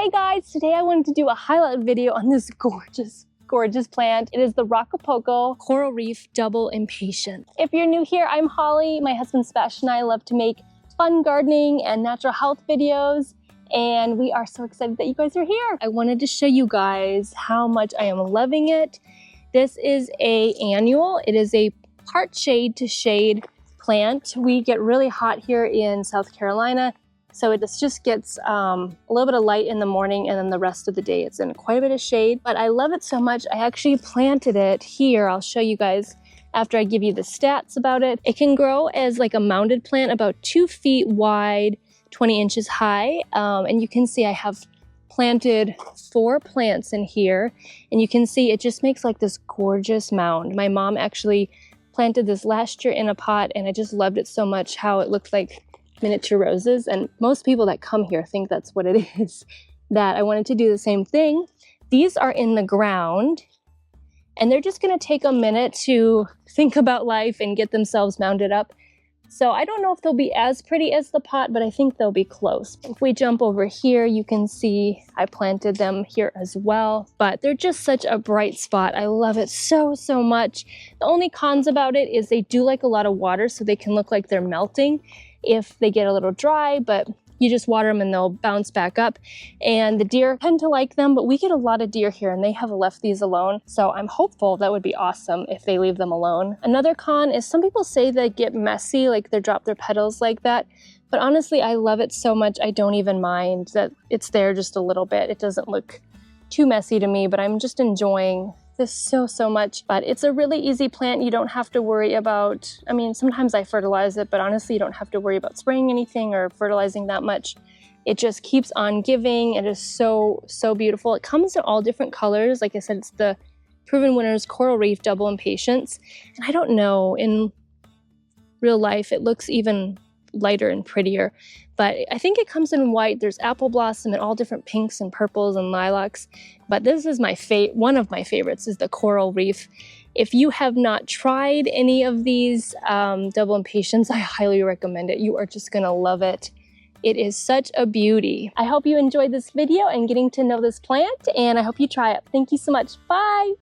Hey guys, today I wanted to do a highlight video on this gorgeous plant. It is the Rockapulco Coral Reef Double Impatiens. If you're new here, I'm Holly. My husband Sebastian and I love to make fun gardening and natural health videos, and we are so excited that you guys are here. I wanted to show you guys how much I am loving it. This is an annual. It is a part shade to shade plant. We get really hot here in South Carolina, so it just gets a little bit of light in the morning, and then the rest of the day it's in quite a bit of shade. But I love it so much, I actually planted it here. I'll show you guys after I give you the stats about it. It can grow as like a mounded plant, about 2 feet wide, 20 inches high. And you can see I have planted 4 plants in here, and you can see it just makes like this gorgeous mound. My mom actually planted this last year in a pot, and I just loved it so much how it looked like miniature roses, and most people that come here think that's what it is. That I wanted to do the same thing. These are in the ground, and they're just going to take a minute to think about life and get themselves mounded up. So I don't know if they'll be as pretty as the pot, but I think they'll be close. If we jump over here, you can see I planted them here as well, but they're just such a bright spot. I love it so much. The only cons about it is they do like a lot of water, so they can look like they're melting if they get a little dry, but you just water them and they'll bounce back up. And the deer tend to like them, but we get a lot of deer here and they have left these alone. So I'm hopeful that would be awesome if they leave them alone. Another con is some people say they get messy, like they drop their petals like that. But honestly, I love it so much, I don't even mind that it's there just a little bit. It doesn't look too messy to me, but I'm just enjoying this so much. But it's a really easy plant. You don't have to worry about, I mean, sometimes I fertilize it, but honestly, you don't have to worry about spraying anything or fertilizing that much. It just keeps on giving. It is so beautiful. It comes in all different colors. Like I said, it's the Proven Winners Coral Reef Double Impatiens. And I don't know, in real life, it looks even lighter and prettier, but I think it comes in white. There's apple blossom and all different pinks and purples and lilacs, but this is my one of my favorites is the Coral Reef. If you have not tried any of these Double Impatiens, I highly recommend it. You are just gonna love it. It is such a beauty. I hope you enjoyed this video and getting to know this plant, and I hope you try it. Thank you so much. Bye.